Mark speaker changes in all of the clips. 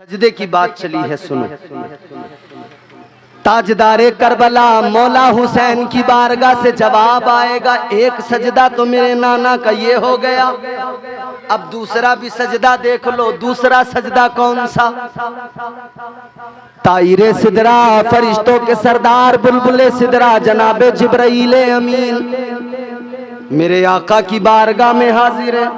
Speaker 1: سجدے کی بات چلی ہے سنو۔ تاجدار کربلا مولا حسین کی بارگاہ سے جواب آئے گا، ایک سجدہ تو میرے نانا کا یہ ہو گیا، اب دوسرا بھی سجدہ دیکھ لو۔ دوسرا سجدہ کون سا؟ طائر سدرا، فرشتوں کے سردار بلبل سدرا جناب جبرائیل امین میرے آقا کی بارگاہ میں حاضر ہے۔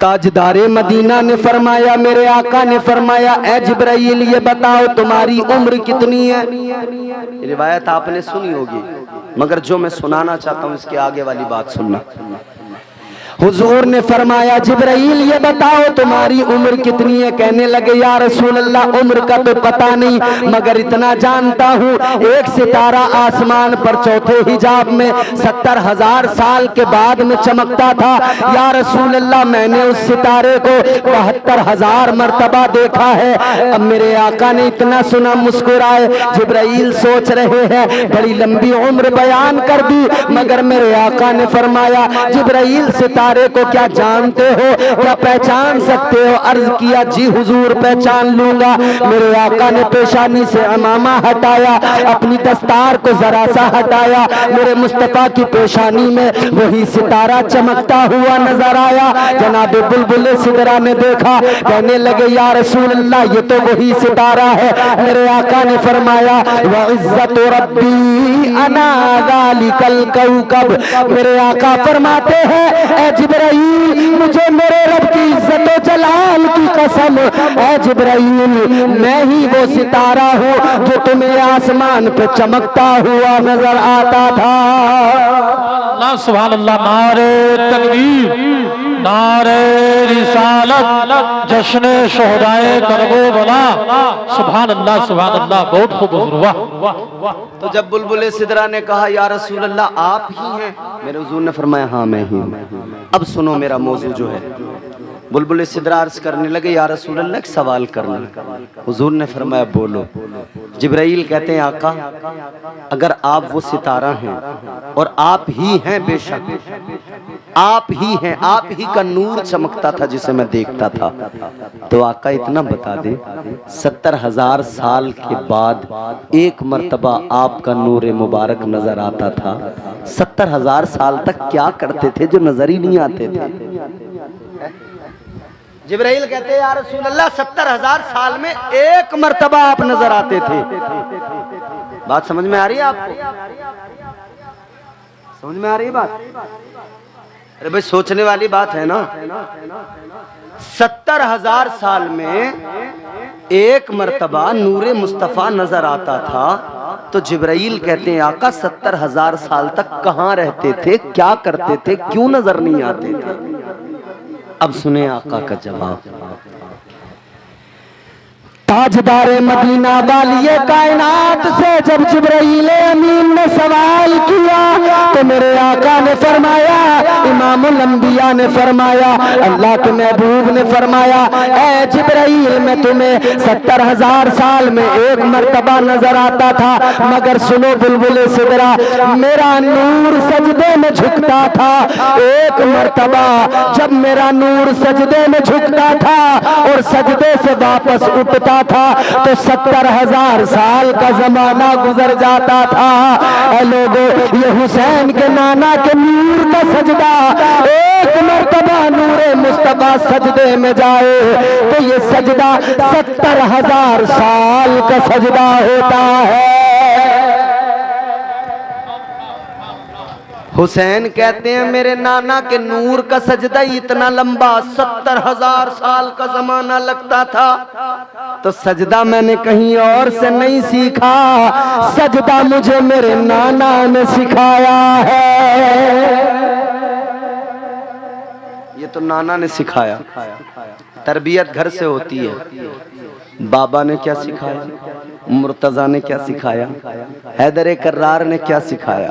Speaker 1: تاجدار مدینہ نے فرمایا، میرے آقا نے فرمایا، اے جبرائیل یہ بتاؤ تمہاری عمر کتنی ہے؟ روایت آپ نے سنی ہوگی مگر جو میں سنانا چاہتا ہوں اس کے آگے والی بات سننا۔ حضور نے فرمایا جبرائیل یہ بتاؤ تمہاری عمر کتنی ہے؟ کہنے لگے یا رسول اللہ عمر کا تو پتہ نہیں مگر اتنا جانتا ہوں ایک ستارہ آسمان پر چوتھے حجاب میں 70,000 سال کے بعد میں چمکتا تھا۔ یا رسول اللہ میں نے اس ستارے کو 72,000 مرتبہ دیکھا ہے۔ اب میرے آقا نے اتنا سنا مسکرائے۔ جبرائیل سوچ رہے ہیں بڑی لمبی عمر بیان کر دی مگر میرے آقا نے فرمایا جبرائیل ستارے کو کیا جانتے ہو، کیا پہچان سکتے ہو؟ عرض کیا جی حضور پہچان لوں گا۔ میرے آقا نے پیشانی سے عمامہ ہٹایا، اپنی دستار کو ذرا سا ہٹایا، میرے مصطفیٰ کی پیشانی میں وہی ستارہ چمکتا ہوا نظر آیا۔ جناب بلبل سدرا نے دیکھا، کہنے لگے یا رسول اللہ یہ تو وہی ستارہ ہے۔ میرے آقا نے فرمایا وعزت ربی انا ذالک الکوکب۔ میرے آقا فرماتے ہیں اے جبرائیل مجھے میرے رب کی عزت و جلال کی قسم، اے جبرائیل میں ہی وہ ستارہ ہوں جو تمہیں آسمان پہ چمکتا ہوا نظر آتا تھا۔
Speaker 2: اللہ سبحان اللہ، نعرہ تکبیر، نعرہ رسالت، جشن شہدائے کربلا، سبحان اللہ سبحان اللہ، بہت خوب حضور۔
Speaker 1: تو جب بلبل سدرا نے کہا یا رسول اللہ آپ ہی ہیں، میرے حضور نے فرمایا ہاں میں ہی ہوں۔ اب سنو میرا موضوع جو ہے۔ بلبل سدرا عرض کرنے لگے یا رسول اللہ ایک سوال کرنا۔ حضور نے فرمایا بولو۔ جبرائیل کہتے ہیں آقا اگر آپ وہ ستارہ ہیں اور آپ ہی ہیں، بے شک آپ ہی ہیں، آپ ہی کا نور چمکتا تھا جسے میں دیکھتا تھا، تو آقا اتنا بتا دے 70,000 سال کے بعد ایک مرتبہ آپ کا نور مبارک نظر آتا تھا، 70,000 سال تک کیا کرتے تھے جو نظر ہی نہیں آتے تھے؟ جبرائیل کہتے ہیں یا رسول اللہ 70,000 سال میں ایک مرتبہ آپ نظر آتے تھے۔ بات سمجھ میں آ رہی ہے آپ کو؟ سمجھ میں آ رہی ہے بات؟ ارے بھئی سوچنے والی بات ہے نا۔ 70,000 سال میں ایک مرتبہ نور مصطفیٰ نظر آتا تھا، تو جبرائیل کہتے ہیں آقا 70,000 سال تک کہاں رہتے تھے، کیا کرتے تھے، کیوں نظر نہیں آتے تھے؟ اب سنیں آقا کا جواب۔ تاجدار مدینہ والی کائنات سے جب جبرائیل امین نے سوال کیا تو میرے آقا نے فرمایا، امام الانبیاء نے فرمایا، اللہ کے محبوب نے فرمایا اے جبرائیل میں تمہیں 70,000 سال میں ایک مرتبہ نظر آتا تھا مگر سنو بلبل سدرا میرا نور سجدے میں جھکتا تھا۔ ایک مرتبہ جب میرا نور سجدے میں جھکتا تھا اور سجدے سے واپس اٹھتا تھا تو 70,000 سال کا زمانہ گزر جاتا تھا۔ اے لوگو یہ حسین کے نانا کے نور کا سجدہ ایک مرتبہ نور مصطفیٰ سجدے میں جائے تو یہ سجدہ 70,000 سال کا سجدہ ہوتا ہے۔ حسین کہتے ہیں میرے نانا کے نور کا سجدہ اتنا لمبا 70,000 سال کا زمانہ لگتا تھا، تو سجدہ میں نے کہیں اور سے نہیں سیکھا، سجدہ مجھے میرے نانا نے سکھایا ہے۔ یہ تو نانا نے سکھایا، تربیت گھر سے ہوتی ہے۔ بابا نے کیا سکھایا، مرتضیٰ نے کیا سکھایا، حیدر کرار نے کیا سکھایا۔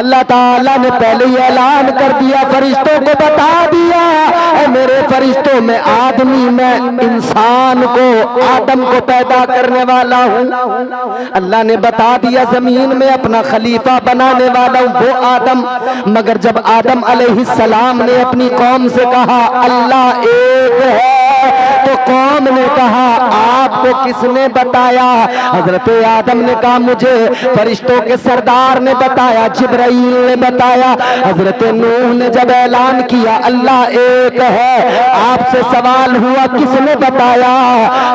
Speaker 1: اللہ تعالیٰ نے پہلے ہی اعلان کر دیا، فرشتوں کو بتا دیا، اے میرے فرشتوں میں آدمی، میں انسان کو، آدم کو پیدا کرنے والا ہوں۔ اللہ نے بتا دیا زمین میں اپنا خلیفہ بنانے والا ہوں، وہ آدم۔ مگر جب آدم علیہ السلام نے اپنی قوم سے کہا اللہ ایک ہے، تو قوم نے کہا آپ کو کس نے بتایا؟ حضرت آدم نے کہا مجھے فرشتوں کے سردار نے بتایا، جبرائیل نے بتایا۔ حضرت نوح نے جب اعلان کیا اللہ ایک ہے، آپ سے سوال ہوا کس نے بتایا؟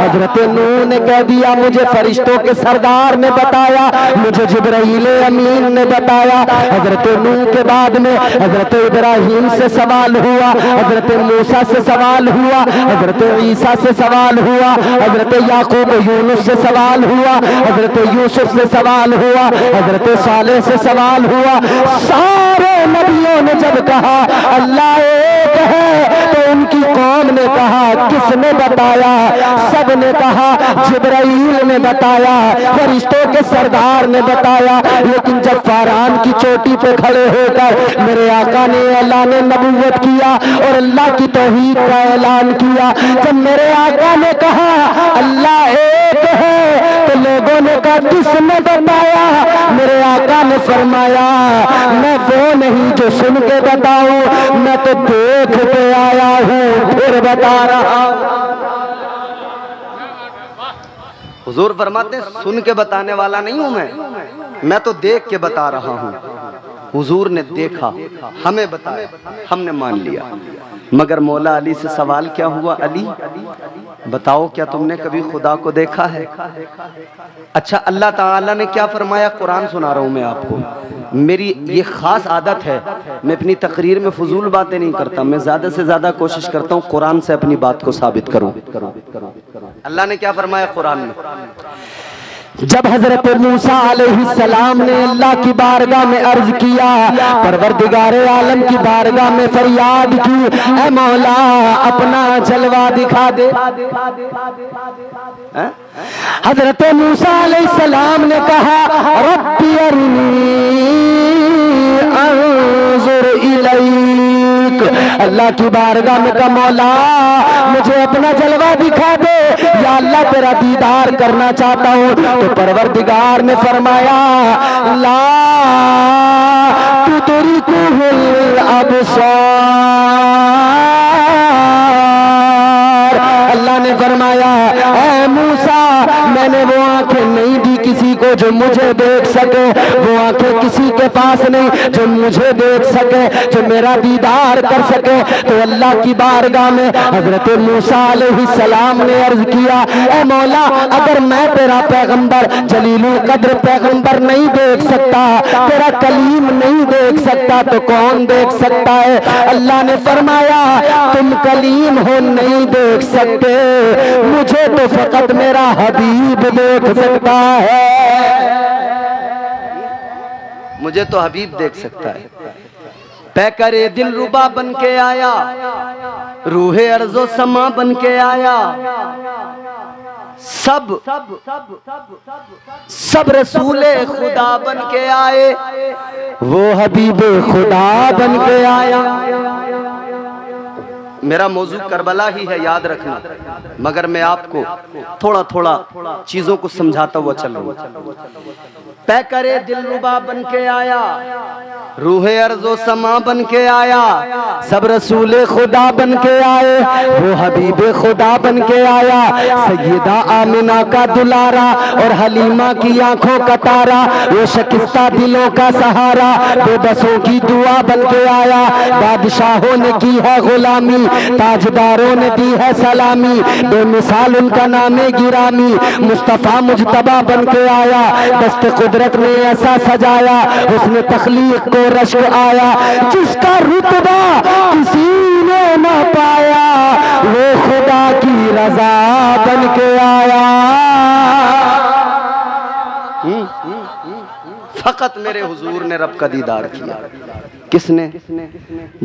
Speaker 1: حضرت نوح نے کہہ دیا مجھے فرشتوں کے سردار نے بتایا، مجھے جبرائیل امین نے بتایا۔ حضرت نوح کے بعد میں حضرت ابراہیم سے سوال ہوا، حضرت موسیٰ سے سوال ہوا، حضرت عیسیٰ سے سوال ہوا، حضرت یعقوب یونس سے سوال ہوا، حضرت یوسف سے سوال ہوا، حضرت صالح سے سوال ہوا۔ سارے نبیوں نے جب کہا اللہ ایک ہے تو ان کی قوم نے کہا کس نے بتایا؟ سب نے کہا جبرائیل نے بتایا، فرشتوں کے سردار نے بتایا۔ لیکن جب فاران کی چوٹی پہ کھڑے ہو کر میرے آقا نے اعلان نبوت کیا اور اللہ کی توحید کا اعلان کیا، جب میرے آقا نے کہا اللہ ایک ہے تو لوگوں نے کہا کس نے بتایا؟ میرے آقا نے فرمایا میں وہ نہیں جو سن کے بتاؤں، میں تو دیکھ کے آیا ہوں پھر بتا رہا ہوں۔ حضور فرماتے ہیں سن کے بتانے والا نہیں ہوں میں تو دیکھ کے بتا رہا ہوں۔ حضور نے دیکھا، ہمیں بتایا، ہم نے مان لیا۔ مگر مولا علی سے سوال کیا ہوا، علی بتاؤ کیا تم نے کبھی خدا کو دیکھا ہے؟ اچھا اللہ تعالیٰ نے کیا فرمایا؟ قرآن سنا رہا ہوں میں آپ کو۔ میری یہ خاص عادت ہے، میں اپنی تقریر میں فضول باتیں نہیں کرتا، میں زیادہ سے زیادہ کوشش کرتا ہوں قرآن سے اپنی بات کو ثابت کروں۔ اللہ نے کیا فرمایا قرآن میں؟ جب حضرت موسیٰ علیہ السلام نے اللہ کی بارگاہ میں عرض کیا، پروردگار عالم کی بارگاہ میں فریاد کی اے مولا اپنا جلوہ دکھا دے، حضرت موسیٰ علیہ السلام نے کہا ربی ارنی انظر الیک، اللہ کی بارگاہ میں کہا مولا مجھے اپنا جلوہ دکھا دے، یا اللہ تیرا دیدار کرنا چاہتا ہوں۔ تو پروردگار نے فرمایا لا تدرکہ الابصار، اللہ نے فرمایا اے موسیٰ میں نے وہ آنکھیں نہیں دی کسی کو جو مجھے دیکھ سکے، وہ آنکھیں کسی کے پاس نہیں جو مجھے دیکھ سکے، جو میرا دیدار کر سکے۔ تو اللہ کی بارگاہ میں حضرت موسیٰ علیہ السلام نے عرض کیا اے مولا اگر میں تیرا پیغمبر جلیل القدر پیغمبر نہیں دیکھ سکتا، تیرا کلیم نہیں دیکھ سکتا تو کون دیکھ سکتا ہے؟ اللہ نے فرمایا تم کلیم ہو نہیں دیکھ سکتے، مجھے تو فقط میرا حبیب دیکھ سکتا ہے، مجھے تو حبیب دیکھ سکتا ہے۔ پیکرے دل ربا بن کے آیا، روح ارض و سما بن کے آیا، سب رسول خدا بن کے آئے، وہ حبیب خدا بن کے آیا۔ میرا موضوع کربلا ہی ہے یاد رکھنا، مگر میں آپ کو تھوڑا تھوڑا چیزوں کو سمجھاتا ہوا چل رہا ہوں۔ پیکرے دل ربا بن کے آیا، روح ارض و سما بن کے آیا، سب رسول خدا بن کے آئے، وہ حبیب خدا بن کے آیا، سیدہ آمنہ کا دلارا اور حلیمہ کی آنکھوں کا تارا، وہ شکستہ دلوں کا سہارا، بے بسوں کی دعا بن کے آیا، بادشاہوں نے کی ہے غلامی، تاجداروں نے دی ہے سلامی، بے مثال ان کا نام گرامی، مصطفیٰ مجتبیٰ بن کے آیا، دست قدرت نے ایسا سجایا، حسن تخلیق کو رشک آیا، جس کا رتبہ کسی نے نہ پایا، وہ خدا کی رضا بن کے آیا۔ فقط میرے حضور نے رب کا دیدار کیا۔ کس نے؟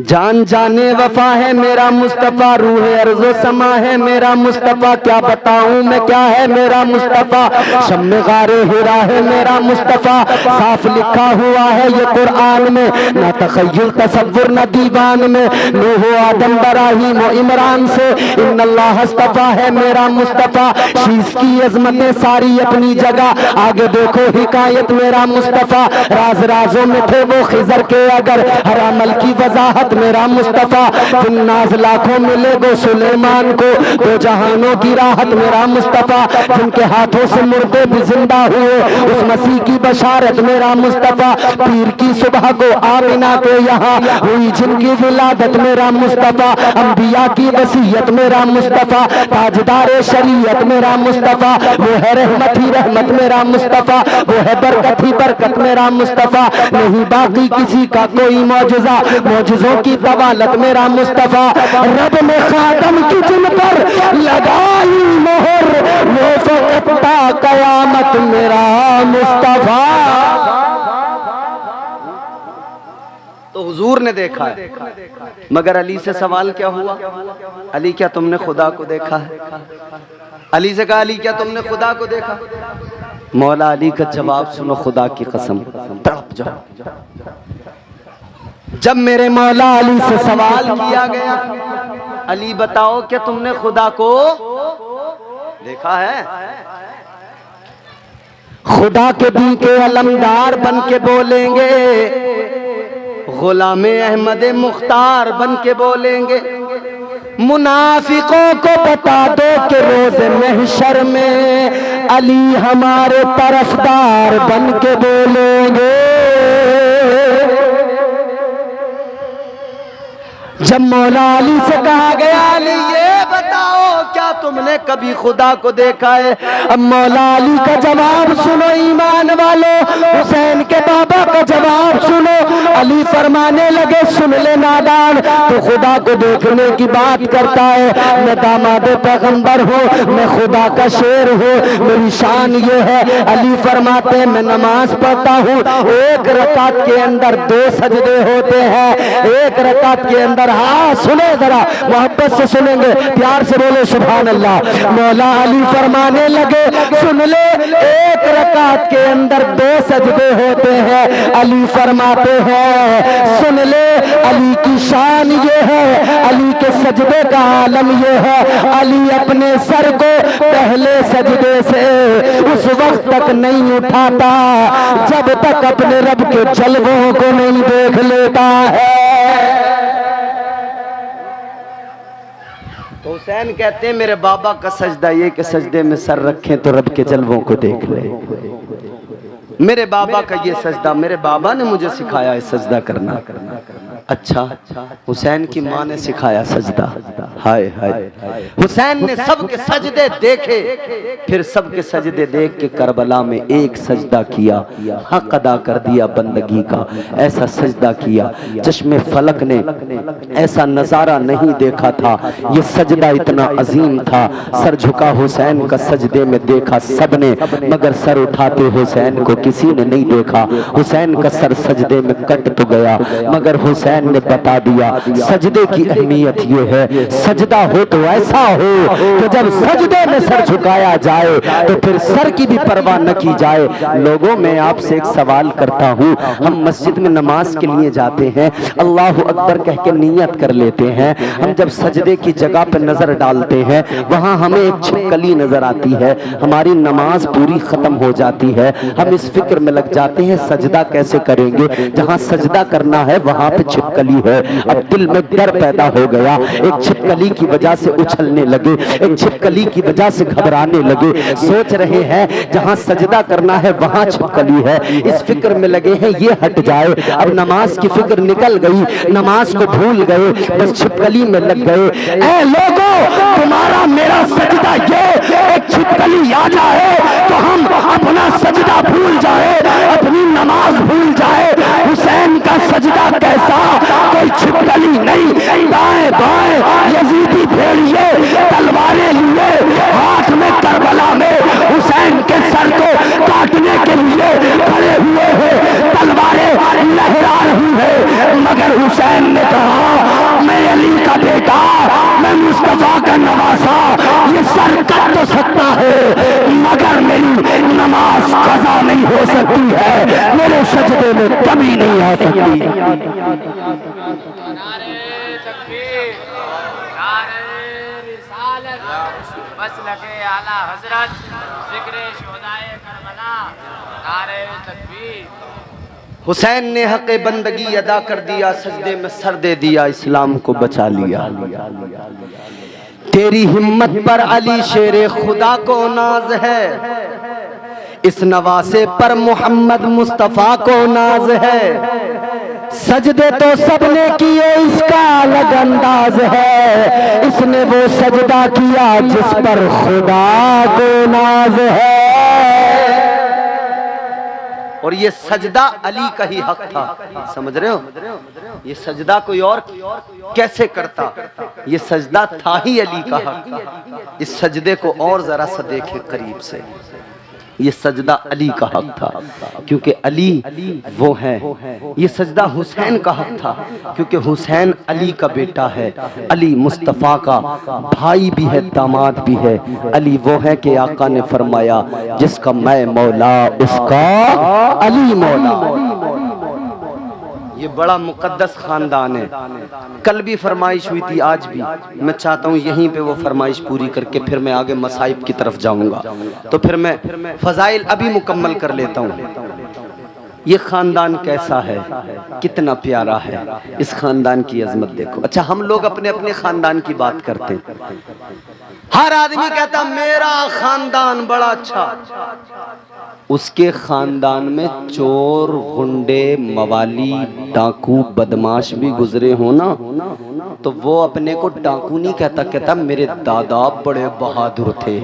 Speaker 1: جان جانے وفا ہے میرا مصطفیٰ، روح ارض و سما ہے میرا مصطفیٰ، کیا بتاؤں میں کیا ہے میرا مصطفیٰ، شم غار ہرا ہے میرا مصطفیٰ، صاف لکھا ہوا ہے یہ قرآن میں، نہ تخیل تصور نہ دیوان میں، نوح و آدم ابراہیم و عمران سے ان اللہ اصطفیٰ ہے میرا مصطفیٰ، شیش کی عظمتیں ساری اپنی جگہ، آگے دیکھو حکایت میرا مصطفیٰ، راز رازوں میں تھے وہ خضر کے اگر، ہر عمل کی وضاحت میرا مصطفیٰ، جن ناز لاکھوں ملے گو سلیمان کو، دو جہانوں کی راحت میرا مصطفیٰ، جن کے ہاتھوں سے مردے بھی زندہ ہوئے، اس مسیح کی بشارت میرا مصطفیٰ، پیر کی صبح کو آمینہ کے یہاں ہوئی جن کی ولادت میرا مصطفیٰ، انبیاء کی وصیت میرا مصطفیٰ، تاجدار شریعت میرا مصطفیٰ، وہ ہے رحمت ہی رحمت میرا مصطفیٰ، وہ ہے برکت ہی برکت میرا مصطفیٰ، نہیں باقی کسی کا کوئی معجزہ، معجزوں کی طوالت میرا مصطفیٰ، رب نے خاتم کی جن پر لگائی مہر، وہ فقط تا قیامت میرا مصطفیٰ۔ تو حضور نے دیکھا ہے، مگر علی سے سوال کیا ہوا؟ علی کیا تم نے خدا کو دیکھا ہے؟ علی سے کہا علی کیا تم نے خدا کو دیکھا؟ مولا علی کا جواب سنو، خدا کی قسم تڑپ جاؤ، جب میرے مولا علی سے سوال کیا گیا علی بتاؤ کہ تم نے خدا کو دیکھا ہے؟ خدا کے دین کے علمدار بن کے بولیں گے، غلام احمد مختار بن کے بولیں گے، منافقوں کو بتا دو کہ روز محشر میں علی ہمارے طرفدار بن کے بولیں گے۔ جب مولا علی سے کہا گیا علی یہ بتاؤ کیا تم نے کبھی خدا کو دیکھا ہے؟ اب مولا علی کا جواب سنو ایمان والو، حسین کے بابا کا جواب سنو۔ علی فرمانے لگے سن لے نادان، تو خدا کو دیکھنے کی بات کرتا ہے، میں داماد پیغمبر ہوں، میں خدا کا شیر ہوں، میری شان یہ ہے۔ علی فرماتے ہیں میں نماز پڑھتا ہوں، ایک رکعت کے اندر 2 سجدے ہوتے ہیں، ایک رکعت کے اندر، ہاں سنیں ذرا محبت سے سنیں گے، پیار سے بولے سبحان اللہ۔ مولا علی فرمانے لگے سن لے ایک رکعت کے اندر 2 سجدے ہوتے ہیں۔ علی فرماتے ہیں سن لے علی کی شان یہ ہے، علی کے سجدے کا عالم یہ ہے، علی اپنے سر کو پہلے سجدے سے اس وقت تک نہیں اٹھاتا جب تک اپنے رب کے جلووں کو نہیں دیکھ لیتا ہے۔ تو حسین کہتے ہیں میرے بابا کا سجدہ یہ کہ سجدے میں سر رکھیں تو رب کے جلووں کو دیکھ لیں۔ میرے بابا کا یہ سجدہ، میرے بابا نے مجھے سکھایا ہے سجدہ کرنا۔ اچھا حسین کی ماں نے سکھایا سجدہ، ہائے ہائے، حسین نے سب کے سجدے دیکھے، پھر سب کے سجدے دیکھ کے کربلا میں ایک سجدہ کیا، حق ادا کر دیا بندگی کا، ایسا سجدہ کیا چشم فلک نے ایسا نظارہ نہیں دیکھا تھا، یہ سجدہ اتنا عظیم تھا۔ سر جھکا حسین کا سجدے میں دیکھا سب نے، مگر سر اٹھاتے حسین کو کسی نے نہیں دیکھا۔ حسین کا سر سجدے میں کٹ تو گیا، مگر حسین نے بتا دیا سجدے کی اہمیت یہ ہے، سجدہ ہو تو ایسا ہو کہ جب سجدے میں سر جھکایا جائے تو پھر سر کی بھی پرواہ نہ کی جائے۔ لوگوں میں آپ سے ایک سوال کرتا ہوں، ہم مسجد میں نماز کے لیے جاتے ہیں، اللہ اکبر کہہ کے نیت کر لیتے ہیں، ہم جب سجدے کی جگہ پہ نظر ڈالتے ہیں وہاں ہمیں ایک چھپکلی نظر آتی ہے، ہماری نماز پوری ختم ہو جاتی ہے، ہم اس فکر میں لگ جاتے ہیں سجدہ کیسے کریں گے، جہاں سجدہ کرنا ہے وہاں پہ چھپکلی ہے۔ اب دل میں ڈر پیدا ہو گیا، ایک چھپکلی کی وجہ سے اچھلنے لگے، ایک چھپکلی کی وجہ سے گھبرانے لگے، سوچ رہے ہیں جہاں سجدہ کرنا ہے وہاں چھپکلی ہے، اس فکر میں لگے ہیں یہ ہٹ جائے۔ اب نماز کی فکر نکل گئی، نماز کو بھول گئے، بس چھپکلی میں لگ گئے۔ اے لوگوں تمہارا میرا سجدہ یہ ایک چھپکلی آ جائے تو ہم اپنا سجدہ بھول جائے، اپنی نماز بھول جائے۔ حسین کا سجدہ کیسا، کوئی چھپکلی نہیں، دائیں بائیں یزیدی بھیڑیے تلواریں لیے، ہاتھ میں کربلا میں حسین کے سر کو کاٹنے کے لیے کھڑے ہوئے ہیں۔ ہو سکتی ہے، میرے سجدے میں کمی نہیں آ سکتی۔
Speaker 3: نعرہ تکبیر، نعرہ رسالت، مسلک اعلیٰ حضرت، ذکر شہدائے کربلا، نعرہ تکبیر۔
Speaker 1: حسین نے حق بندگی ادا کر دیا، سجدے میں سر دے دیا، اسلام کو بچا لیا۔ تیری ہمت پر علی شیر خدا کو ناز ہے، اس نواسے پر محمد مصطفیٰ کو ناز ہے۔ سجدے تو سب نے کیے، اس کا الگ انداز ہے، اس نے وہ سجدہ کیا جس پر خدا کو ناز ہے۔ اور یہ سجدہ علی کا ہی حق تھا، سمجھ رہے ہو؟ یہ سجدہ کوئی اور کیسے کرتا؟ یہ سجدہ تھا ہی علی کا حق۔ اس سجدے کو اور ذرا سا دیکھیں قریب سے، یہ سجدہ علی کا حق تھا کیونکہ علی وہ ہے۔ یہ سجدہ حسین کا حق تھا کیونکہ حسین علی کا بیٹا ہے، علی مصطفیٰ کا بھائی بھی ہے، داماد بھی ہے۔ علی وہ ہے کہ آقا نے فرمایا جس کا میں مولا اس کا علی مولا۔ یہ بڑا مقدس خاندان ہے۔ کل بھی فرمائش ہوئی تھی، آج بھی میں چاہتا ہوں یہیں پہ وہ فرمائش پوری کر کے پھر میں آگے مصائب کی طرف جاؤں گا، تو پھر میں فضائل ابھی مکمل کر لیتا ہوں۔ یہ خاندان کیسا ہے، کتنا پیارا ہے، اس خاندان کی عظمت دیکھو۔ اچھا ہم لوگ اپنے اپنے خاندان کی بات کرتے ہیں، ہر آدمی کہتا میرا خاندان بڑا اچھا۔ اس کے خاندان میں چور، غنڈے، موالی، ڈاکو، بدماش بھی گزرے ہو نا، تو وہ اپنے کو ڈاکو نہیں کہتا، کہتا میرے دادا بڑے بہادر تھے۔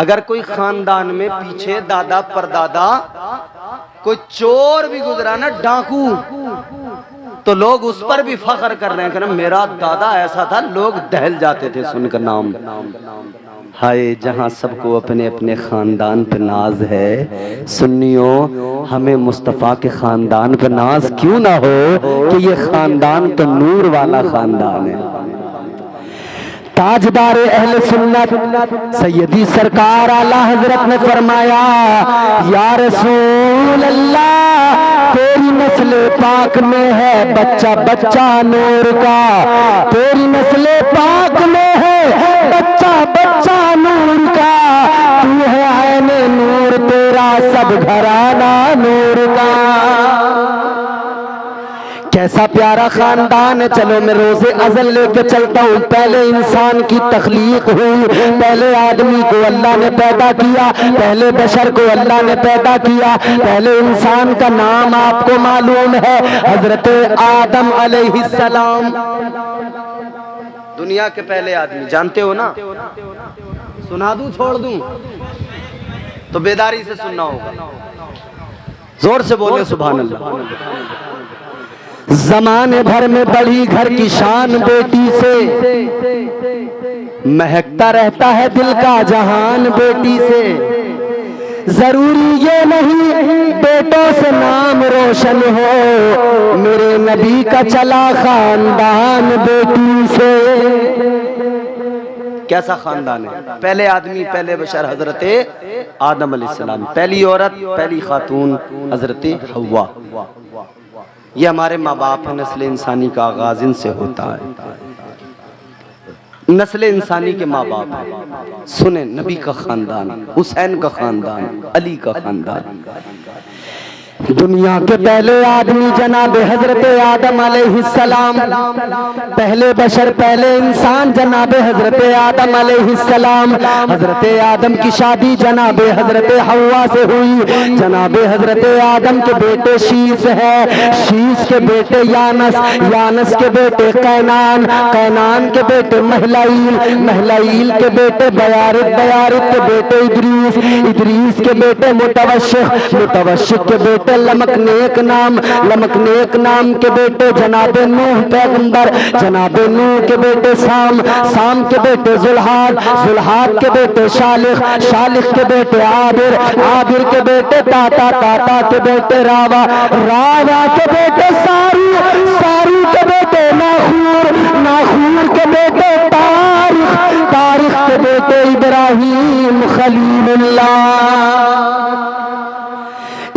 Speaker 1: اگر کوئی خاندان میں پیچھے دادا پردادا کوئی چور بھی گزرا نا، ڈاکو، تو لوگ اس پر بھی فخر کر رہے ہیں کہ میرا دادا ایسا تھا، لوگ دہل جاتے تھے سن کر نام۔ ہائے جہاں سب کو اپنے اپنے خاندان پہ ناز ہے، سنیوں ہمیں مصطفیٰ کے خاندان پہ ناز کیوں نہ ہو کہ یہ خاندان تو نور والا خاندان ہے۔ تاجدار اہل سنت سیدی سرکار اعلیٰ حضرت نے فرمایا یا رسول اللہ تیری نسل پاک میں ہے بچہ بچہ نور کا، تیری نسل پاک میں ہے بچہ بچہ نور کا، تو ہے عین نور تیرا سب گھرانہ نور کا۔ کیسا پیارا خاندان ہے۔ چلو میں روز ازل لے کے چلتا ہوں۔ پہلے انسان کی تخلیق ہوئی، پہلے آدمی کو اللہ نے پیدا کیا، پہلے بشر کو اللہ نے پیدا کیا۔ پہلے انسان کا نام آپ کو معلوم ہے، حضرت آدم علیہ السلام۔ دنیا کے پہلے آدمی جانتے ہو نا؟ سنا دوں چھوڑ دوں؟ تو بیداری سے سننا ہوگا، زور سے بولے سبحان اللہ۔ زمانے بھر میں بڑی گھر کی شان بیٹی سے، مہکتا رہتا ہے دل کا جہان بیٹی سے۔ ضروری یہ نہیں بیٹوں سے نام روشن ہو، میرے نبی کا چلا خاندان بیٹی سے۔ کیسا خاندان ہے؟ پہلے آدمی، پہلے بشر حضرت آدم علیہ السلام، پہلی عورت، پہلی خاتون حضرت حوا۔ یہ ہمارے ماں باپ ہیں، نسل انسانی کا آغاز ان سے ہوتا ہے۔ نسل انسانی کے ماں باپ ہیں، سنیں نبی کا خاندان، حسین کا خاندان، علی کا خاندان۔ دنیا کے پہلے آدمی جناب حضرت آدم علیہ السلام، پہلے بشر، پہلے انسان جناب حضرت آدم علیہ السلام۔ حضرت آدم کی شادی جناب حضرت حوا سے ہوئی۔ جناب حضرت آدم کے بیٹے شیس ہے، شیس کے بیٹے یانس، یانس کے بیٹے قینان، قینان کے بیٹے مہلائیل، مہلائیل کے بیٹے بیارت، بیارت کے بیٹے ادریس، ادریس کے بیٹے متوشق، متوشق کے بیٹے لمکنیک نام، لمکنیک نام کے بیٹے جناب نوح پیغمبر، جناب نوح کے بیٹے سام، سام کے بیٹے زلحاد، زلحاد کے بیٹے شالخ، شالخ کے بیٹے عابر، عابر کے بیٹے تاتا، تاتا کے بیٹے راوا، راوا کے بیٹے سارو، سارو کے بیٹے ناخور، ناخور کے بیٹے تاریخ، تاریخ کے بیٹے ابراہیم خلیل اللہ۔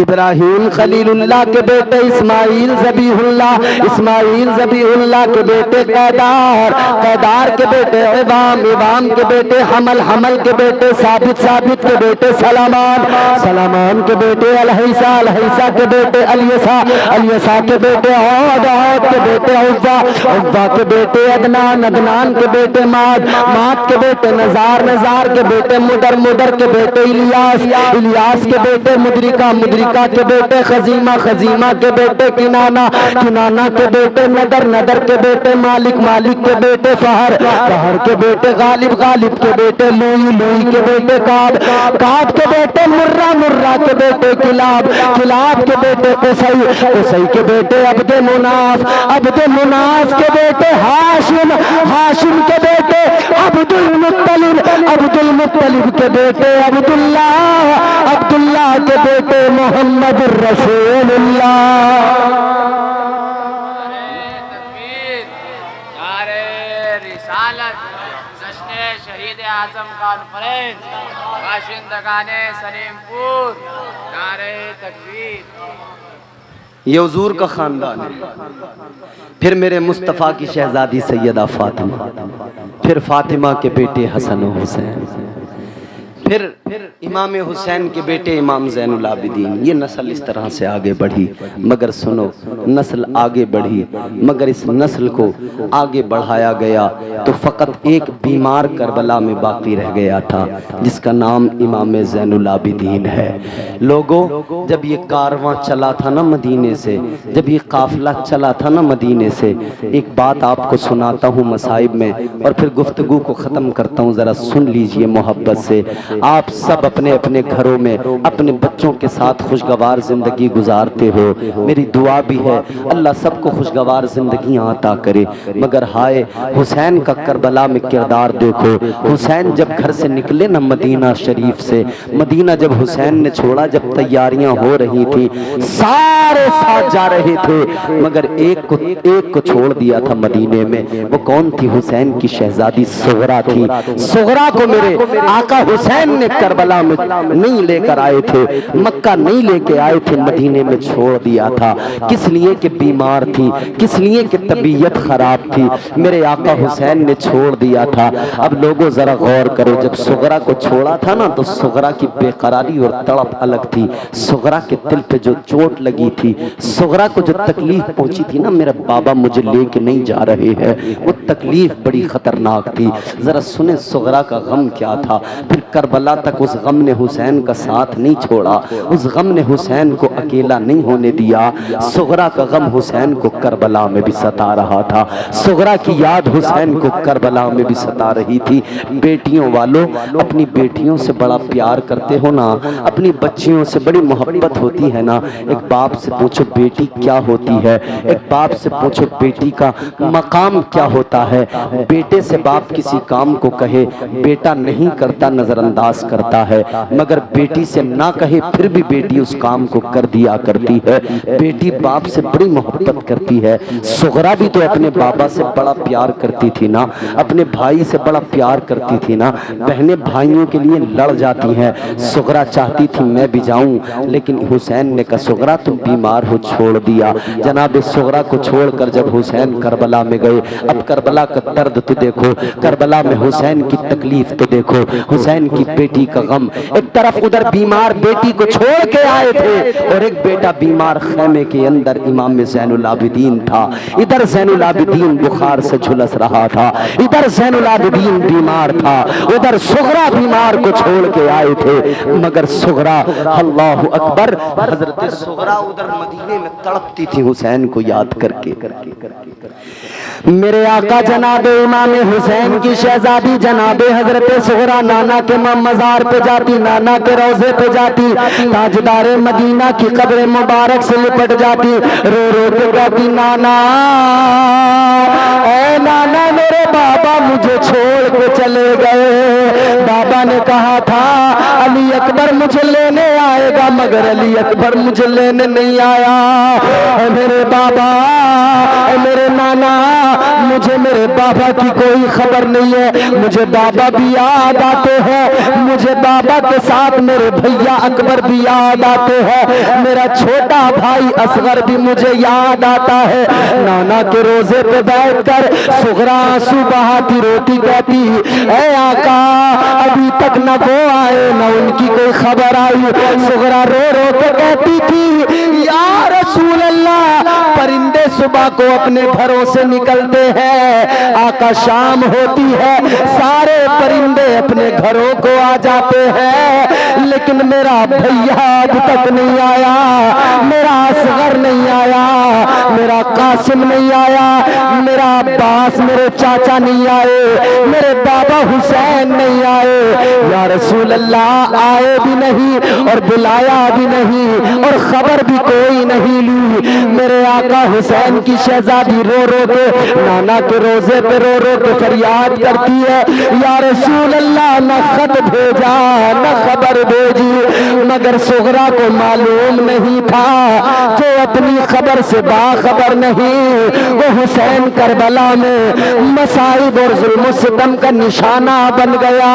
Speaker 1: ابراہیم خلیل اللہ کے بیٹے اسماعیل ذبیح اللہ، اسماعیل ذبیح اللہ کے بیٹے قیدار، قیدار کے بیٹے عوام، عوام کے بیٹے حمل، حمل کے بیٹے ثابت، ثابت کے بیٹے سلامان، سلامان کے بیٹے الحیسہ، الحیسہ کے بیٹے الیسا، الیسا کے بیٹے عود، عود کے بیٹے عزا، عزا کے بیٹے عدنان، عدنان کے بیٹے ماد، ماد کے بیٹے نزار، نزار کے بیٹے مدر، مدر کے بیٹے الیاس، الیاس کے بیٹے مدرکہ، مدرکہ کے بیٹے خزیمہ، خزیمہ کے بیٹے کنانہ، کنانہ کے بیٹے ندر، ندر کے بیٹے مالک، مالک کے بیٹے فہر، فہر کے بیٹے غالب، غالب کے بیٹے لوئی، لوئی کے بیٹے کعب، کعب کے بیٹے مرہ، مرہ کے بیٹے کلاب، کلاب کے بیٹے قصی، قصی کے بیٹے عبد مناف، عبد مناف کے بیٹے ہاشم، ہاشم کے بیٹے عبد المطلب، عبد المطلب کے بیٹے عبداللہ، عبداللہ کے بیٹے محمد الرسول اللہ۔
Speaker 3: شہید اعظم کانفرنس باشندگان سلیم پور، نعرہ تکبیر۔
Speaker 1: یہ حضور کا خاندان ہے، پھر میرے مصطفیٰ کی شہزادی سیدہ فاطمہ، پھر فاطمہ کے بیٹے حسن و حسین، پھر امام حسین کے بیٹے امام زین العابدین۔ یہ نسل اس طرح سے آگے بڑھی، مگر سنو، نسل آگے بڑھی مگر اس نسل کو آگے بڑھایا گیا تو فقط ایک بیمار کربلا میں باقی رہ گیا تھا جس کا نام امام زین العابدین ہے۔ لوگوں، جب یہ کارواں چلا تھا نا مدینے سے، جب یہ قافلہ چلا تھا نا مدینے سے، ایک بات آپ کو سناتا ہوں مصائب میں اور پھر گفتگو کو ختم کرتا ہوں، ذرا سن لیجئے محبت سے۔ آپ سب اپنے اپنے گھروں میں اپنے بچوں کے ساتھ خوشگوار زندگی گزارتے ہو، میری دعا بھی ہے اللہ سب کو خوشگوار زندگیاں عطا کرے، مگر ہائے حسین کا کربلا میں کردار دیکھو۔ حسین جب گھر سے نکلے نا مدینہ شریف سے، مدینہ جب حسین نے چھوڑا، جب تیاریاں ہو رہی تھی، سارے ساتھ جا رہے تھے، مگر ایک کو چھوڑ دیا تھا مدینے میں۔ وہ کون تھی؟ حسین کی شہزادی صغرا تھی۔ صغرا کو میرے آقا حسین نے کربلا میں نہیں لے کر آئے تھے، مکہ نہیں لے کے آئے تھے، مدینے میں چھوڑ دیا تھا۔ کس لیے کہ بیمار تھی، کس لیے کہ طبیعت خراب تھی، میرے آقا حسین نے چھوڑ دیا تھا۔ اب لوگوں ذرا غور کرو، جب صغرا کو چھوڑا تھا نا تو صغرا کی بے قراری اور تڑپ الگ تھی، صغرا کے دل پہ جو چوٹ لگی تھی، صغرا کو جو تکلیف پہنچی تھی نا، میرا بابا مجھے لے کے نہیں جا رہے ہیں، وہ تکلیف بڑی خطرناک تھی۔ ذرا سنیں صغرا کا غم کیا تھا۔ پھر کربلا تک اس غم نے حسین کا ساتھ نہیں چھوڑا، اس غم نے حسین کو اکیلا نہیں ہونے دیا۔ صغرا کا غم حسین کو کربلا میں بھی ستا رہا تھا، صغرا کی یاد حسین کو کربلا میں بھی ستا رہی تھی۔ بیٹیوں والوں، اپنی بیٹیوں سے بڑا پیار کرتے ہو نا، اپنی بچیوں سے بڑی محبت ہوتی ہے نا۔ ایک باپ سے پوچھو بیٹی کیا ہوتی ہے، ایک باپ سے پوچھو بیٹی کا مقام کیا ہوتا ہے۔ بیٹے سے باپ کسی کام کو کہے، بیٹا نہیں کرتا، نظر انداز کرتا ہے، مگر بیٹی سے نہ کہے پھر بھی بیٹی اس کام کو کر دیا کرتی ہے۔ بیٹی باپ سے بڑی محبت کرتی ہے۔ صغرا بھی تو اپنے بابا سے بڑا پیار کرتی تھی نا، اپنے بھائی سے بڑا پیار کرتی تھی نا، بہنیں بھائیوں کے لیے لڑ جاتی ہیں۔ صغرا چاہتی تھی میں بھی جاؤں، لیکن حسین نے کہا صغرا تم بیمار ہو، چھوڑ دیا۔ جناب صغرا کو چھوڑ کر جب حسین کربلا میں گئے، اب کربلا کا درد تو دیکھو، کربلا میں حسین کی تکلیف تو دیکھو، حسین کی بیٹی کا غم۔ ایک طرف ادھر بیمار بیٹی کو چھوڑ کے آئے تھے اور ایک بیٹا بیمار خیمے کے اندر امام زین العابدین تھا، ادھر زین العابدین بخار سے جھلس رہا تھا، ادھر زین العابدین بیمار تھا، ادھر صغرا بیمار کو چھوڑ کے آئے تھے، مگر صغرا، اللہ اکبر، حضرت صغرا ادھر مدینے میں تڑپتی تھی حسین کو یاد کر کے۔ میرے آقا جناب امام حسین کی شہزادی جناب حضرت صغرا نانا کے مزار پہ جاتی، نانا کے روضے پہ جاتی، تاجدار مدینہ کی قبر مبارک سے لپٹ جاتی، رو رو کے کہتی نانا، اے نانا میرے بابا مجھے چھوڑ کے چلے گئے۔ بابا نے کہا تھا علی اکبر مجھے لینے آئے گا، مگر علی اکبر مجھے لینے نہیں آیا۔ اے میرے بابا، اے میرے نانا مجھے میرے بابا کی کوئی خبر نہیں ہے، مجھے بابا بھی یاد آتے ہیں، مجھے بابا کے ساتھ میرے بھیا اکبر بھی یاد آتے ہیں، میرا چھوٹا بھائی اصغر بھی مجھے یاد آتا ہے۔ نانا کے روزے پہ بیٹھ کر صغرا آنسو بہاتی روتی کہتی اے آقا ابھی تک نہ وہ آئے نہ ان کی کوئی خبر آئی۔ صغرا رو رو کے کہتی تھی یا رسول اللہ پرندے صبح کو اپنے گھروں سے نکلتے ہیں، آقا شام ہوتی ہے سارے پرندے اپنے گھروں کو آ جاتے ہیں، لیکن میرا بھیا اب تک نہیں آیا، میرا اصغر نہیں آیا، میرا قاسم نہیں آیا، میرا عباس میرے چاچا نہیں آئے، میرے بابا حسین نہیں آئے۔ یا رسول اللہ آئے بھی نہیں اور بلایا بھی نہیں اور خبر بھی کوئی نہیں لی۔ میرے آقا حسین کی شہزادی رو رو کے نانا کے روزے پہ رو رو کے فریاد کرتی ہے یا رسول اللہ نہ خط بھیجا نہ خبر بھیجی، مگر صغرا کو معلوم نہیں تھا جو اپنی خبر سے باخبر نہیں، وہ حسین کربلا میں مصائب اور ظلم و ستم کا نشانہ بن گیا۔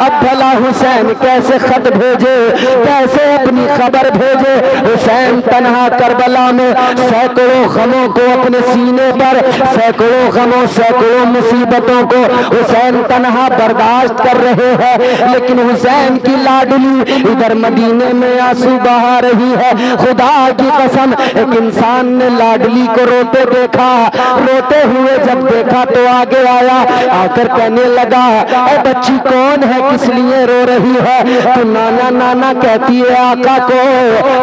Speaker 1: اب بھلا حسین کیسے خط بھیجے، کیسے اپنی خبر بھیجے؟ حسین تنہا کربلا میں سینکڑوں غموں کو اپنے سینے پر، سینکڑوں غموں سینکڑوں مصیبتوں کو حسین تنہا برداشت کر رہے ہیں، لیکن حسین کی لاڈلی ادھر مدینے میں آنسو بہا رہی ہے۔ خدا کی قسم ایک انسان نے لاڈلی کو روتے دیکھا، روتے ہوئے جب دیکھا تو آگے آیا، آ کر کہنے لگا اے بچی کون ہے، کس لیے رو رہی ہے؟ تو نانا نانا کہتی ہے آقا کو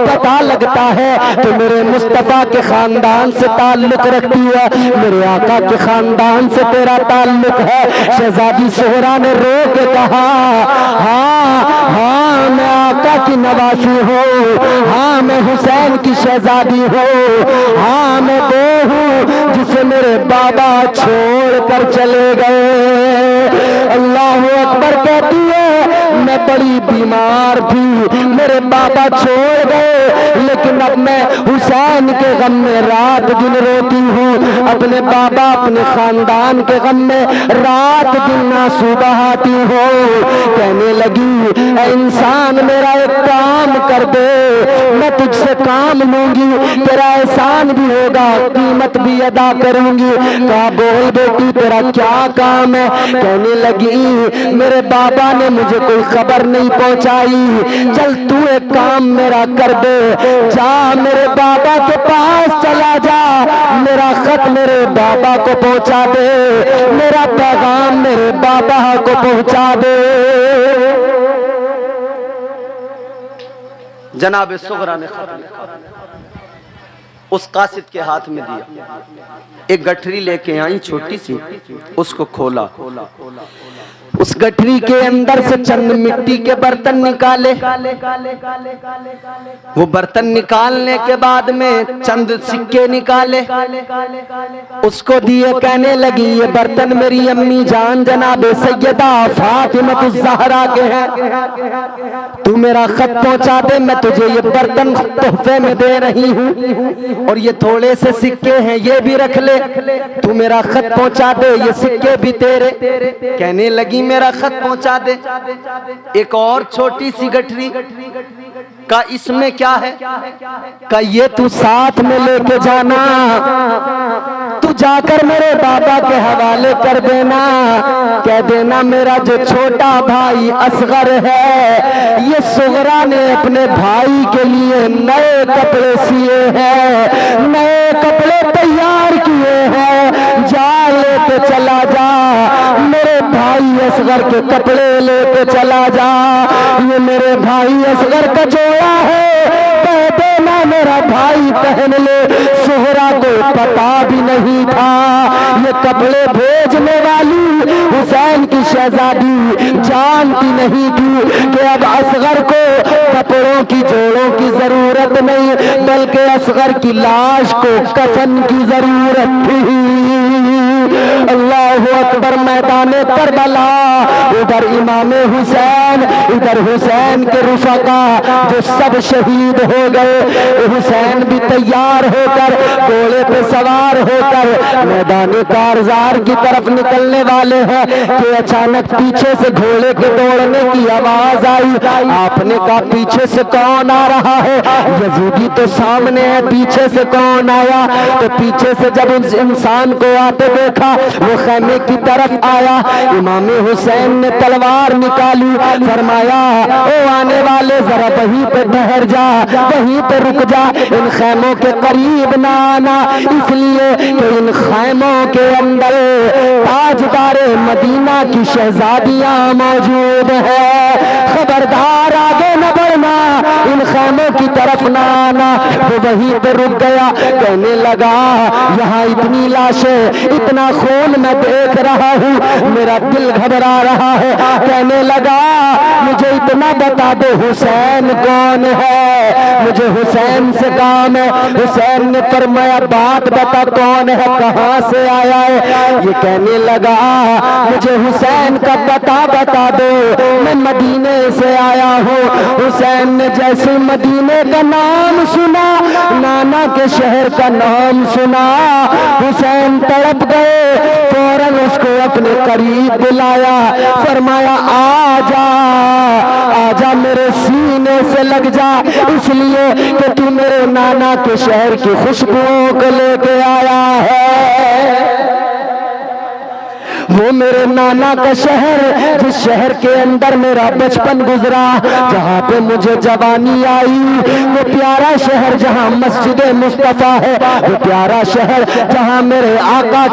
Speaker 1: پتا لگتا ہے تو میرے مصطفیٰ کے خاندان سے تعلق رکھتی ہے، میرے آقا کے خاندان سے تیرا تعلق ہے۔ شہزادی صغرا نے رو کے کہا ہاں ہاں میں آقا کی نواسی ہوں، ہاں میں حسین کی شہزادی ہوں، ہاں میں وہ ہوں جسے میرے بابا چھوڑ کر چلے گئے۔ اللہ اکبر کہتی ہے میں بڑی بیمار تھی، میرے بابا چھوڑ گئے، لیکن اب میں حسین کے غم میں رات دن روتی ہوں، اپنے بابا اپنے خاندان کے غم میں رات دن آنسو بہاتی ہوں۔ کہنے لگی اے انسان میرا ایک کام کر دے، میں تجھ سے کام لوں گی، تیرا احسان بھی ہوگا، قیمت بھی ادا کروں گی۔ کہا بول بیٹی تیرا کیا کام ہے؟ کہنے لگی میرے بابا نے مجھے کوئی خبر نہیں پہنچائی، چل تو ایک کام میرا کر دے، جا میرے بابا کے پاس چلا جا، میرا خط میرے بابا کو پہنچا دے، میرا پیغام میرے بابا کو پہنچا دے۔ جناب صغرا نے خط لکھا، اس قاصد کے ہاتھ میں دیا، ایک گٹھری لے کے آئی چھوٹی سی، اس کو کھولا، اس گٹھری کے اندر سے چند مٹی کے برتن نکالے، وہ برتن نکالنے کے بعد میں چند سکے نکالے، اس کو دیے، کہنے لگی یہ برتن میری امی جان جناب سیدہ فاطمہ الزہرا کے ہیں، تو میرا خط پہنچا دے، میں تجھے یہ برتن تحفے میں دے رہی ہوں، اور یہ تھوڑے سے سکے ہیں یہ بھی رکھ لے، تو میرا خط پہنچا دے، یہ سکے بھی تیرے۔ کہنے لگی میرا خط پہنچا دے۔ ایک اور چھوٹی سی گٹھری کا اس میں کیا ہے؟ کہ یہ تو ساتھ میں لے کے جانا، تو جا کر میرے بابا کے حوالے کر دینا، کہہ دینا میرا جو چھوٹا بھائی اصغر ہے یہ صغرا نے اپنے بھائی کے لیے نئے کپڑے سیے ہیں، نئے کپڑے تیار کیے ہیں، جا لے کے چلا جا، میرے بھائی اصغر کے کپڑے لے کے چلا جا، یہ میرے بھائی اصغر کا جوڑا ہے، کہہ دینا میرا بھائی پہن لے۔ صغرا کو پتا بھی نہیں تھا یہ کپڑے بھیجنے والی حسین کی شہزادی جانتی نہیں تھی کہ اب اصغر کو کپڑوں کی جوڑوں کی ضرورت نہیں، بلکہ اصغر کی لاش کو کفن کی ضرورت تھی۔ اللہ اللہ اکبر میدان کربلا، ادھر امام حسین، ادھر حسین کے رفقا جو سب شہید ہو گئے۔ حسین بھی تیار ہو کر گھوڑے پہ سوار ہو کر میدان کارزار کی طرف نکلنے والے ہیں کہ اچانک پیچھے سے گھوڑے کے دوڑنے کی آواز آئی۔ آپ نے کہا پیچھے سے کون آ رہا ہے؟ یزیدی تو سامنے ہے، پیچھے سے کون آیا؟ تو پیچھے سے جب اس انسان کو آتے دیکھا وہ خیمے کی طرف آیا، امام حسین نے تلوار نکالی، فرمایا او آنے والے ذرا وہیں پہ ٹھہر جا، وہیں پہ رک جا، ان خیموں کے قریب نہ آنا، اس لیے کہ ان خیموں کے اندر تاجدار مدینہ کی شہزادیاں موجود ہیں، خبردار آگے نہ بڑھنا، ان خیموں کی طرف نہ آنا۔ وہ وہیں پہ رک گیا، کہنے لگا یہاں اتنی لاشیں، اتنا خون میں دیکھ رہا ہوں، میرا دل گھبرا رہا ہے۔ کہنے لگا مجھے اتنا بتا دو حسین کون ہے، مجھے حسین سے کام ہے۔ حسین نے فرمایا بات بتا کون ہے، کہاں سے آیا ہے؟ یہ کہنے لگا مجھے حسین کا بتا دو، میں مدینے سے آیا ہوں۔ حسین نے جیسے مدینے کا نام سنا، نانا کے شہر کا نام سنا، حسین تڑپ گئے، فوراً اس کو اپنے قریب بلایا، فرمایا آجا میرے سینے سے لگ جا، اس لیے کہ تو میرے نانا کے شہر کی خوشبوؤں کو لے کے آیا ہے۔ وہ میرے نانا کا شہر، جس شہر کے اندر میرا بچپن گزرا، جہاں پہ مجھے جوانی آئی، وہ پیارا شہر جہاں مسجد مصطفیٰ ہے، وہ پیارا شہر جہاں میرے آقا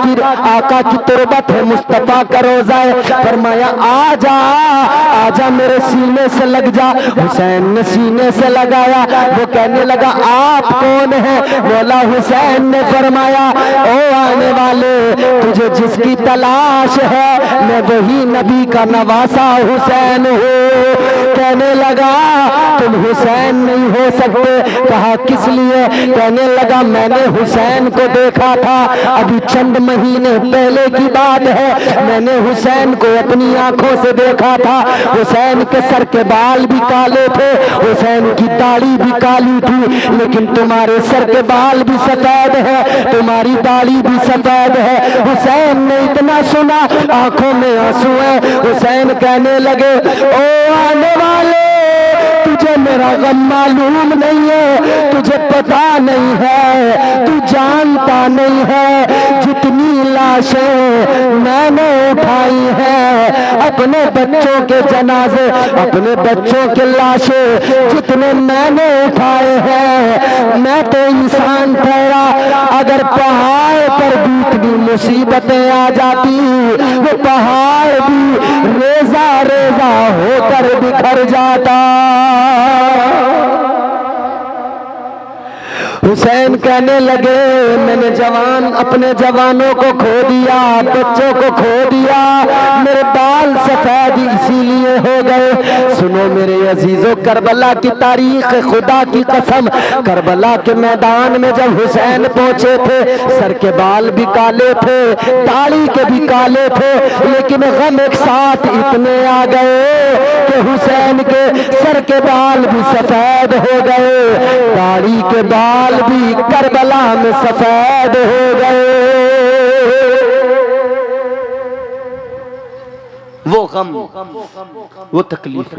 Speaker 1: کی تربت ہے، مصطفیٰ کا روضہ ہے۔ فرمایا آجا میرے سینے سے لگ جا۔ حسین نے سینے سے لگایا، وہ کہنے لگا آپ کون ہیں؟ مولا حسین نے فرمایا او آنے والے، تجھے جس کی تلاش ہے میں وہی نبی کا نواسا حسین ہوں۔ کہنے لگا تم حسین نہیں ہو سکتے، کہا کس لیے؟ کہنے لگا میں نے حسین کو دیکھا تھا، ابھی چند مہینے پہلے کی بات ہے، میں نے حسین کو اپنی آنکھوں سے دیکھا تھا، حسین کے سر کے بال بھی کالے تھے، حسین کی داڑھی بھی کالی تھی، لیکن تمہارے سر کے بال بھی سفید ہے، تمہاری داڑھی بھی سفید ہے۔ حسین نے اتنا سنا، آنکھوں میں آنسو ہیں۔ حسین کہنے لگے او آنے والے، تجھے میرا غم معلوم نہیں ہے، تجھے پتا نہیں ہے، تو جانتا نہیں ہے، جتنی لاشیں میں نے اٹھائی ہیں، اپنے بچوں کے جنازے، اپنے بچوں کے لاشیں جتنے میں نے اٹھائے ہیں، میں تو انسان ٹھہرا، اگر پہاڑ پر بھی اتنی مصیبتیں آ جاتی، وہ پہاڑ بھی ریزہ ریزہ ہو کر بکھر جاتا۔ حسین کہنے لگے میں نے اپنے جوانوں کو کھو دیا، بچوں کو کھو دیا، میرے بال سفید اسی لیے ہو گئے۔ سنو میرے عزیزو، کربلا کی تاریخ، خدا کی قسم، کربلا کے میدان میں جب حسین پہنچے تھے، سر کے بال بھی کالے تھے، داڑھی کے بھی کالے تھے، لیکن غم ایک ساتھ اتنے آ گئے کہ حسین کے سر کے بال بھی سفید ہو گئے، داڑھی کے بال بھی کربلا میں سفید ہو گئے۔ وہ غم، وہ تکلیف